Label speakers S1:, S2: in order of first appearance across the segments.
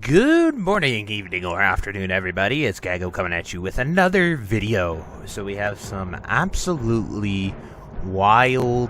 S1: Good morning, evening, or afternoon, everybody. It's Kaghoe coming at you with another video. So we have some absolutely wild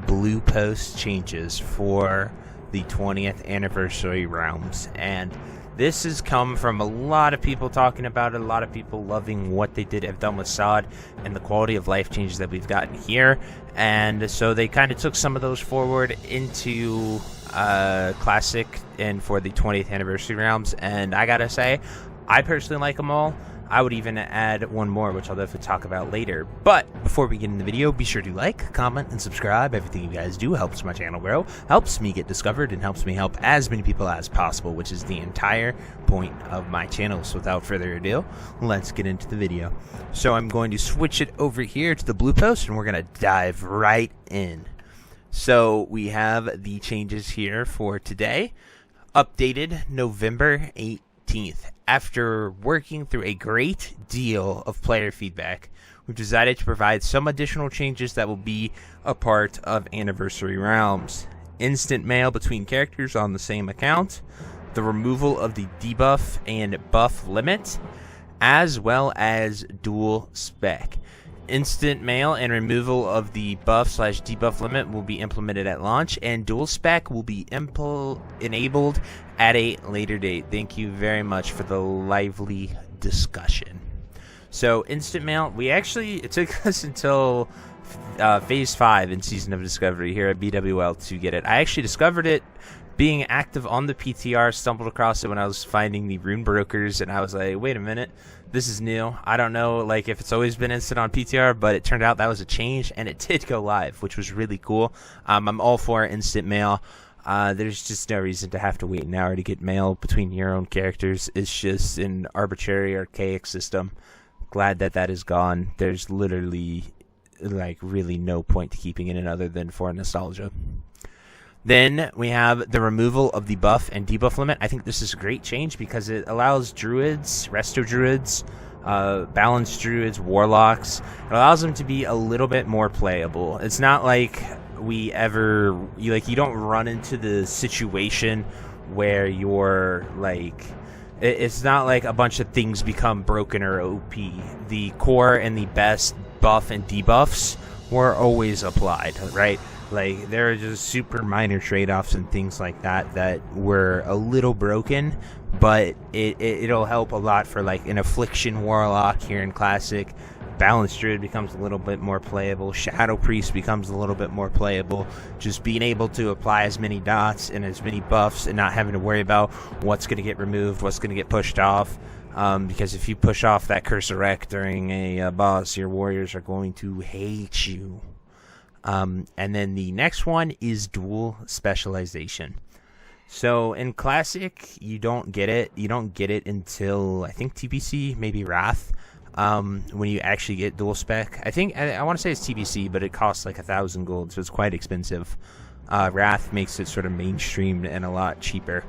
S1: blue post changes for the 20th anniversary realms, and this has come from a lot of people talking about it, a lot of people loving what they have done with SOD and the quality of life changes that we've gotten here. And so they kind of took some of those forward into Classic and for the 20th anniversary realms, and I gotta say, I personally like them all. I would even add one more, which I'll definitely talk about later. But before we get in the video, be sure to like, comment, and subscribe. Everything you guys do helps my channel grow, helps me get discovered, and helps me help as many people as possible, which is the entire point of my channel. So without further ado, let's get into the video. So I'm going to switch it over here to the blue post, and we're going to dive right in. So we have the changes here for today, updated November 18th. After working through a great deal of player feedback, we've decided to provide some additional changes that will be a part of Anniversary Realms. Instant mail between characters on the same account, the removal of the debuff and buff limit, as well as dual spec. Instant mail and removal of the buff/debuff limit will be implemented at launch, and dual spec will be enabled at a later date. Thank you very much for the lively discussion. So instant mail, it took us until phase 5 in Season of Discovery here at BWL to get it. I actually discovered it being active on the PTR, stumbled across it when I was finding the rune brokers, and I was like, wait a minute, this is new. I don't know like if it's always been instant on PTR, but it turned out that was a change, and it did go live, which was really cool. I'm all for instant mail. There's just no reason to have to wait an hour to get mail between your own characters. It's just an arbitrary, archaic system. Glad that that is gone. There's literally like really no point to keeping it in other than for nostalgia. Then we have the removal of the buff and debuff limit. I think this is a great change because it allows druids, resto druids, balanced druids, warlocks. It allows them to be a little bit more playable. It's not like you don't run into the situation where you're like, it's not like a bunch of things become broken or OP. The core and the best buff and debuffs were always applied, right? Like, there are just super minor trade-offs and things like that that were a little broken, but it'll help a lot for, like, an Affliction Warlock here in Classic. Balanced Druid becomes a little bit more playable. Shadow Priest becomes a little bit more playable. Just being able to apply as many dots and as many buffs and not having to worry about what's going to get removed, what's going to get pushed off. Because if you push off that Curse of Wreck during a boss, your warriors are going to hate you. And then the next one is dual specialization. So in Classic, you don't get it. You don't get it until, I think, TBC, maybe Wrath, when you actually get dual spec. I want to say it's TBC, but it costs like 1,000 gold, so it's quite expensive. Wrath makes it sort of mainstream and a lot cheaper.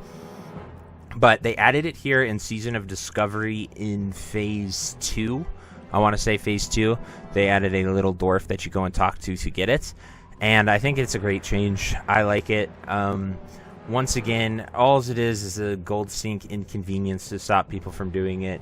S1: But they added it here in Season of Discovery in Phase 2. I want to say Phase 2. They added a little dwarf that you go and talk to get it. And I think it's a great change. I like it. Once again, all it is a gold sink inconvenience to stop people from doing it.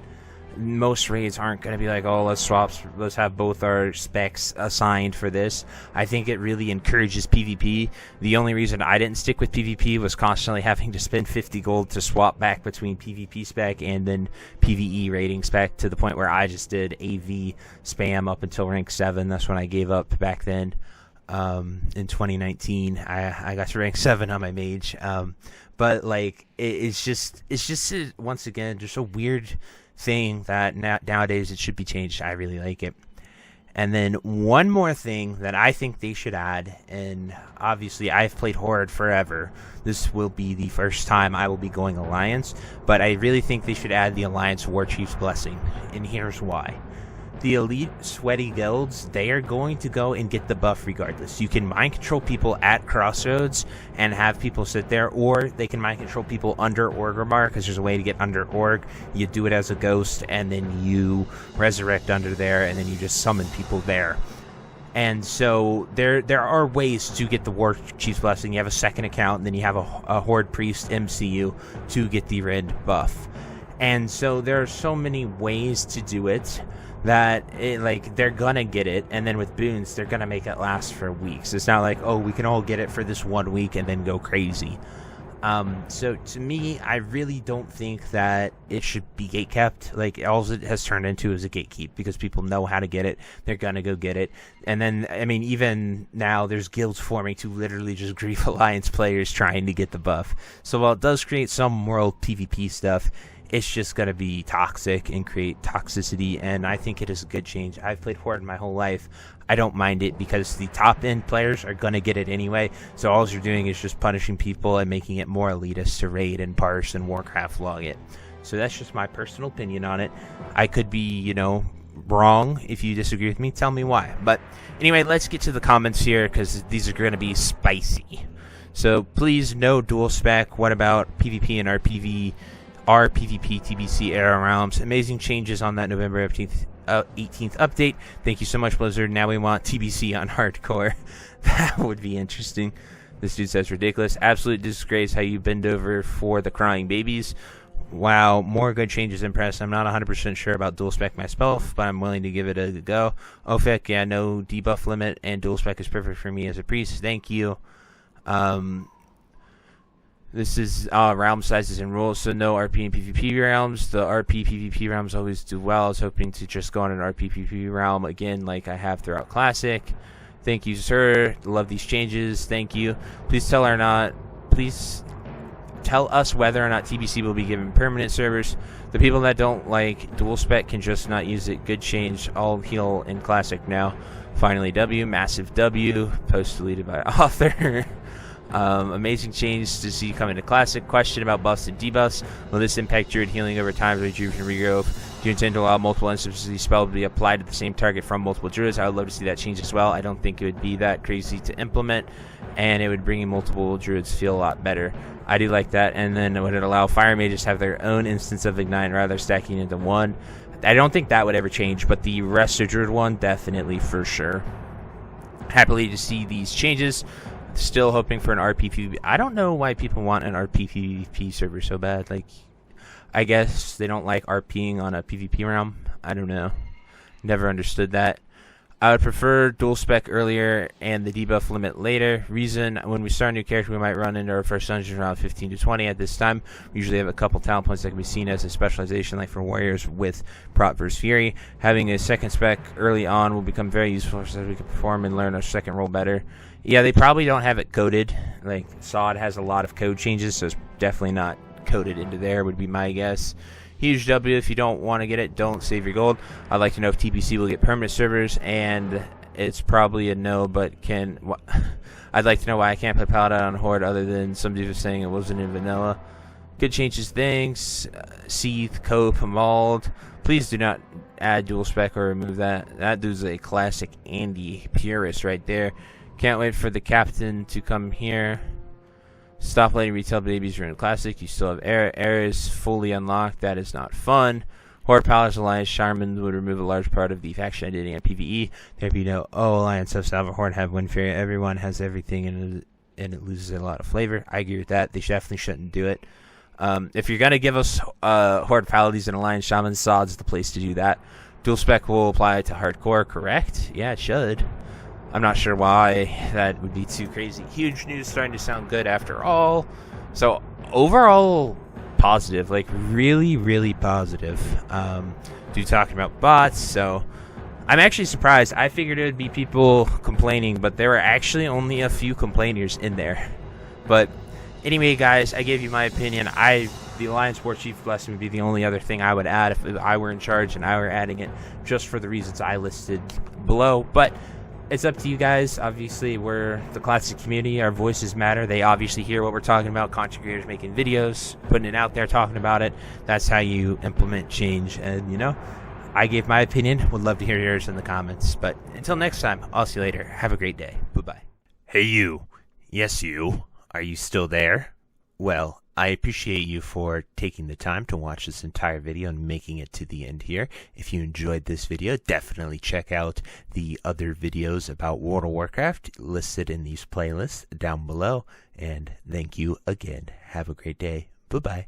S1: Most raids aren't going to be like, oh, let's have both our specs assigned for this. I think it really encourages PvP. The only reason I didn't stick with PvP was constantly having to spend 50 gold to swap back between PvP spec and then PvE rating spec, to the point where I just did AV spam up until rank 7. That's when I gave up back then. In 2019, I got to rank 7 on my mage. But like, it's just once again just a weird thing that nowadays it should be changed. I really like it. And then one more thing that I think they should add, and obviously I've played Horde forever, this will be the first time I will be going Alliance, but I really think they should add the Alliance War Chief's Blessing, and here's why. The elite sweaty guilds, they are going to go and get the buff regardless. You can mind control people at Crossroads and have people sit there, or they can mind control people under Orgrimmar, because there's a way to get under Org. You do it as a ghost, and then you resurrect under there, and then you just summon people there. And so there are ways to get the War Chief's Blessing. You have a second account, and then you have a Horde Priest MCU to get the red buff. And so there are so many ways to do it that they're gonna get it, and then with boons they're gonna make it last for weeks. It's not like, oh, we can all get it for this 1 week and then go crazy. So to me, I really don't think that it should be gatekept. Like, all it has turned into is a gatekeep, because people know how to get it. They're gonna go get it. And then, I mean, even now there's guilds forming to literally just grief Alliance players trying to get the buff. So while it does create some world PvP stuff, it's just going to be toxic and create toxicity, and I think it is a good change. I've played Horde my whole life. I don't mind it, because the top-end players are going to get it anyway, so all you're doing is just punishing people and making it more elitist to raid and parse and Warcraft log it. So that's just my personal opinion on it. I could be, wrong. If you disagree with me, tell me why. But anyway, let's get to the comments here, because these are going to be spicy. So please, no dual spec. What about PvP and RPV? Our PvP TBC era realms. Amazing changes on that November 18th update. Thank you so much, Blizzard. Now we want TBC on hardcore. That would be interesting. This dude says ridiculous. Absolute disgrace how you bend over for the crying babies. Wow, more good changes in press. I'm not 100% sure about dual spec myself, but I'm willing to give it a go. OFEC, yeah, no debuff limit, and dual spec is perfect for me as a priest. Thank you. This is realm sizes and rules, so no RP and PvP realms. The RP PvP realms always do well. I was hoping to just go on an RP PvP realm again, like I have throughout Classic. Thank you, sir. Love these changes. Thank you. Please tell us whether or not TBC will be given permanent servers. The people that don't like dual spec can just not use it. Good change. All heal in Classic now. Finally, W. Massive W. Post deleted by author. Amazing change to see come into Classic. Question about buffs and debuffs. Will this impact Druid healing over time with Druid and regrowth? Do you intend to allow multiple instances of the spell to be applied to the same target from multiple Druids? I would love to see that change as well. I don't think it would be that crazy to implement, and it would bring multiple Druids feel a lot better. I do like that. And then would it allow Fire Mages to have their own instance of Ignite rather than stacking into one? I don't think that would ever change, but the rest of Druid one, definitely, for sure. Happily to see these changes. Still hoping for an RPPV. I don't know why people want an RPPVP server so bad. Like, I guess they don't like RPing on a PvP realm. I don't know. Never understood that. I would prefer dual spec earlier and the debuff limit later. Reason, when we start a new character, we might run into our first dungeon around 15 to 20 at this time. We usually have a couple talent points that can be seen as a specialization, like for warriors with Prot vs. Fury. Having a second spec early on will become very useful so that we can perform and learn our second role better. Yeah, they probably don't have it coded. Like, SOD has a lot of code changes, so it's definitely not coded into there, would be my guess. Huge W. If you don't want to get it, don't save your gold. I'd like to know if TBC will get permanent servers, and it's probably a no, but can... I'd like to know why I can't play Paladin on Horde other than somebody was saying it wasn't in vanilla. Good changes, thanks. Seath, Cope, Mauled. Please do not add dual spec or remove that. That dude's a classic Andy purist right there. Can't wait for the captain to come here. Stop letting retail babies ruin Classic. You still have errors fully unlocked. That is not fun. Horde Palace Alliance Charmin would remove a large part of the faction identity on PvE. There'd be no Alliance of Salva Horde have Wind Fury. Everyone has everything and it loses a lot of flavor. I agree with that. They definitely shouldn't do it. If you're gonna give us Horde Paladins and Alliance Shaman, SOD's the place to do that. Dual spec will apply to hardcore, correct? Yeah, it should. I'm not sure why that would be too crazy. Huge news, starting to sound good after all. So overall, positive, like really, really positive. Dude talking about bots, so I'm actually surprised. I figured it would be people complaining, but there were actually only a few complainers in there. But anyway, guys, I gave you my opinion. The Alliance War Chief Blessing would be the only other thing I would add if I were in charge and I were adding it, just for the reasons I listed below. But it's up to you guys. Obviously, we're the Classic community. Our voices matter. They obviously hear what we're talking about. Content creators making videos, putting it out there, talking about it. That's how you implement change. And, I gave my opinion. Would love to hear yours in the comments. But until next time, I'll see you later. Have a great day. Bye-bye. Hey, you. Yes, you. Are you still there? Well, I appreciate you for taking the time to watch this entire video and making it to the end here. If you enjoyed this video, definitely check out the other videos about World of Warcraft listed in these playlists down below. And thank you again. Have a great day. Bye-bye.